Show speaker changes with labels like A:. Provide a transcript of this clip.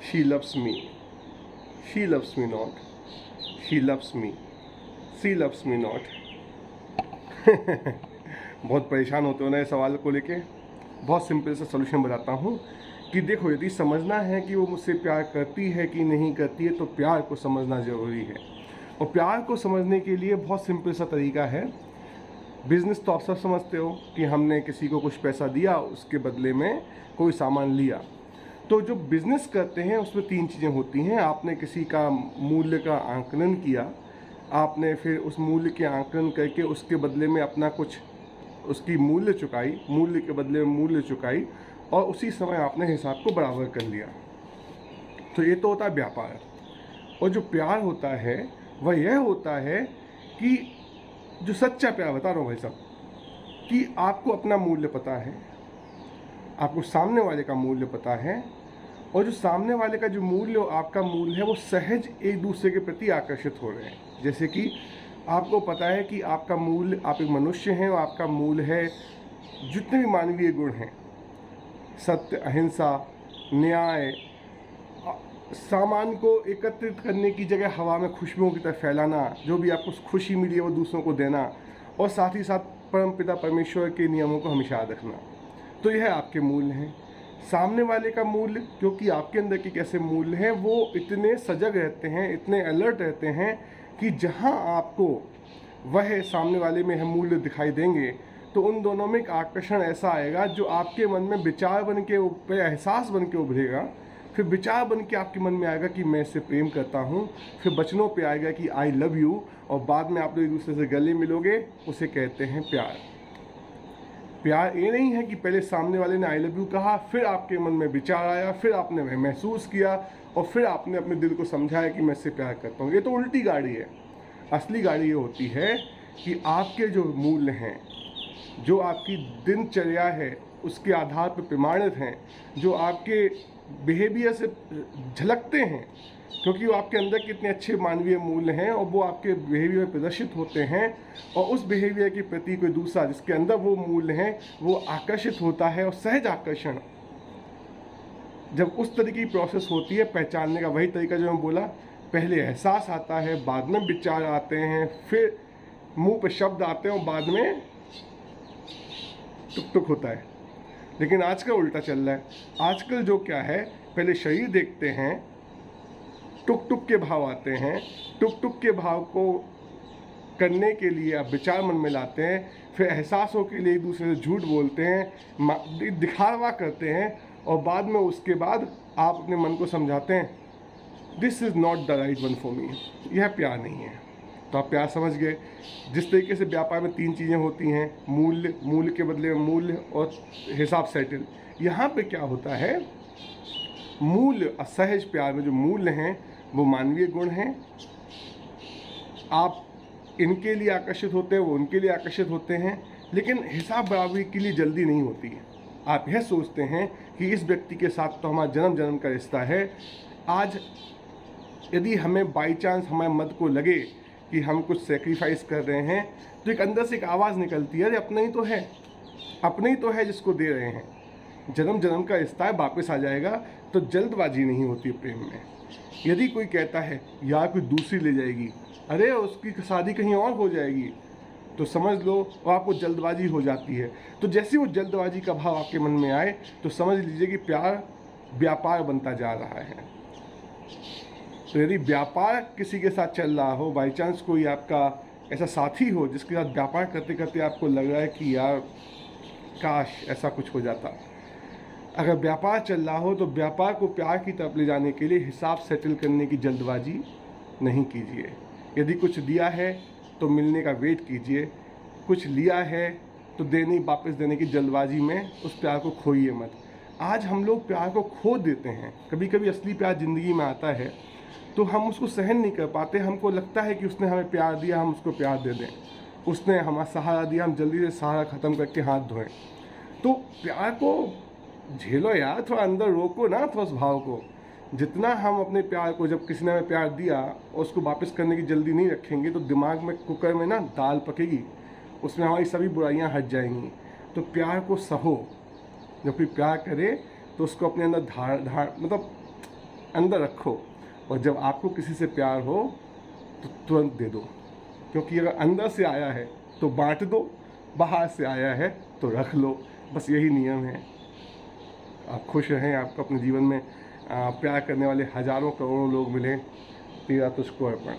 A: She loves me. She loves me not. She loves me. She loves me not. बहुत परेशान होते हो ना इस सवाल को लेके। बहुत सिंपल सा सॉल्यूशन बताता हूँ कि देखो, यदि समझना है कि वो मुझसे प्यार करती है कि नहीं करती है, तो प्यार को समझना ज़रूरी है। और प्यार को समझने के लिए बहुत सिंपल सा तरीका है। बिज़नेस तो आप सब समझते हो कि हमने किसी को कुछ पैसा दिया, उसके बदले में कोई सामान लिया। तो जो बिज़नेस करते हैं उसमें तीन चीज़ें होती हैं। आपने किसी का मूल्य का आंकलन किया, आपने फिर उस मूल्य के आंकलन करके उसके बदले में अपना कुछ उसकी मूल्य चुकाई, मूल्य के बदले में मूल्य चुकाई, और उसी समय आपने हिसाब को बराबर कर लिया। तो ये तो होता है व्यापार। और जो प्यार होता है वह यह होता है कि जो सच्चा प्यार, बता रहा हूँ भाई साहब, कि आपको अपना मूल्य पता है, आपको सामने वाले का मूल्य पता है, और जो सामने वाले का जो मूल्य और आपका मूल्य है वो सहज एक दूसरे के प्रति आकर्षित हो रहे हैं। जैसे कि आपको पता है कि आपका मूल्य, आप एक मनुष्य हैं और आपका मूल्य है जितने भी मानवीय गुण हैं, सत्य, अहिंसा, न्याय, सामान को एकत्रित करने की जगह हवा में खुशबुओं की तरह फैलाना, जो भी आपको खुशी मिली है वो दूसरों को देना, और साथ ही साथ परमपिता परमेश्वर के नियमों को हमेशा याद रखना। तो यह आपके मूल्य हैं। सामने वाले का मूल्य, क्योंकि आपके अंदर के कैसे मूल्य हैं, वो इतने सजग रहते हैं, इतने अलर्ट रहते हैं कि जहां आपको वह सामने वाले में हम मूल्य दिखाई देंगे, तो उन दोनों में एक आकर्षण ऐसा आएगा जो आपके मन में विचार बन के ऊपर, एहसास बन के उभरेगा। फिर विचार बन के आपके मन में आएगा कि मैं इससे प्रेम करता हूँ, फिर वचनों पे आएगा कि आई लव यू, और बाद में आप लोग एक दूसरे से गले मिलोगे, उसे कहते हैं प्यार। प्यार ये नहीं है कि पहले सामने वाले ने आई लव यू कहा, फिर आपके मन में विचार आया, फिर आपने वह महसूस किया, और फिर आपने अपने दिल को समझाया कि मैं इससे प्यार करता हूँ। ये तो उल्टी गाड़ी है। असली गाड़ी ये होती है कि आपके जो मूल्य हैं, जो आपकी दिनचर्या है उसके आधार पर प्रमाणित हैं, जो आपके बिहेवियर से झलकते हैं, क्योंकि वो आपके अंदर कितने अच्छे मानवीय मूल्य हैं और वो आपके बिहेवियर में प्रदर्शित होते हैं, और उस बिहेवियर के प्रति कोई दूसरा जिसके अंदर वो मूल्य हैं वो आकर्षित होता है। और सहज आकर्षण, जब उस तरीके की प्रोसेस होती है पहचानने का, वही तरीका जो मैं बोला, पहले एहसास आता है, बाद में विचार आते हैं, फिर मुंह पे शब्द आते हैं, और बाद में टुक टुक होता है। लेकिन आजकल उल्टा चल रहा है। आजकल जो क्या है, पहले शरीर देखते हैं, टुक टुक के भाव आते हैं, टुक टुक के भाव को करने के लिए आप विचार मन में लाते हैं, फिर एहसासों के लिए एक दूसरे से झूठ बोलते हैं, दिखावा करते हैं, और बाद में उसके बाद आप अपने मन को समझाते हैं this is not the right one for me, यह प्यार नहीं है। तो आप प्यार समझ गए। जिस तरीके से व्यापार में तीन चीज़ें होती हैं, मूल्य, मूल्य के बदले में मूल्य, और हिसाब सेटल। यहाँ पे क्या होता है, मूल्य, असहज प्यार में जो मूल्य हैं वो मानवीय गुण हैं। आप इनके लिए आकर्षित होते हैं, वो उनके लिए आकर्षित होते हैं, लेकिन हिसाब बराबरी के लिए जल्दी नहीं होती है। आप यह सोचते हैं कि इस व्यक्ति के साथ तो हमारा जन्म जन्म का रिश्ता है। आज यदि हमें बाई चांस हमारे मत को लगे कि हम कुछ सेक्रीफाइस कर रहे हैं, तो एक अंदर से एक आवाज़ निकलती है, अरे अपना ही तो है, अपने ही तो है जिसको दे रहे हैं, जन्म जन्म का रिश्ता है, वापस आ जाएगा। तो जल्दबाजी नहीं होती प्रेम में। यदि कोई कहता है यार कोई दूसरी ले जाएगी, अरे उसकी शादी कहीं और हो जाएगी, तो समझ लो और आपको जल्दबाजी हो जाती है। तो जैसे वो जल्दबाजी का भाव आपके मन में आए, तो समझ लीजिए कि प्यार व्यापार बनता जा रहा है। तो यदि व्यापार किसी के साथ चल रहा हो, बाई चांस कोई आपका ऐसा साथी हो जिसके साथ व्यापार करते करते आपको लग रहा है कि यार काश ऐसा कुछ हो जाता, अगर व्यापार चल रहा हो तो व्यापार को प्यार की तरफ ले जाने के लिए हिसाब सेटल करने की जल्दबाजी नहीं कीजिए। यदि कुछ दिया है तो मिलने का वेट कीजिए, कुछ लिया है तो देने, वापस देने की जल्दबाजी में उस प्यार को खोइए मत। आज हम लोग प्यार को खो देते हैं। कभी कभी असली प्यार ज़िंदगी में आता है तो हम उसको सहन नहीं कर पाते। हमको लगता है कि उसने हमें प्यार दिया, हम उसको प्यार दे दें, उसने हमारा सहारा दिया, हम जल्दी से सहारा ख़त्म करके हाथ धोएं। तो प्यार को झेलो यार, थोड़ा अंदर रोको ना, थोड़ा उस भाव को। जितना हम अपने प्यार को, जब किसी ने हमें प्यार दिया और उसको वापस करने की जल्दी नहीं रखेंगे, तो दिमाग में, कुकर में ना दाल पकेगी, उसमें हमारी सभी बुराइयां हट जाएंगी। तो प्यार को सहो, जब कोई प्यार करे तो उसको अपने अंदर मतलब अंदर रखो, और जब आपको किसी से प्यार हो तो तुरंत दे दो, क्योंकि अगर अंदर से आया है तो बांट दो, बाहर से आया है तो रख लो। बस यही नियम है। आप खुश रहें, आपको अपने जीवन में प्यार करने वाले हजारों करोड़ों लोग मिलें। तेरा तुझको अर्पण।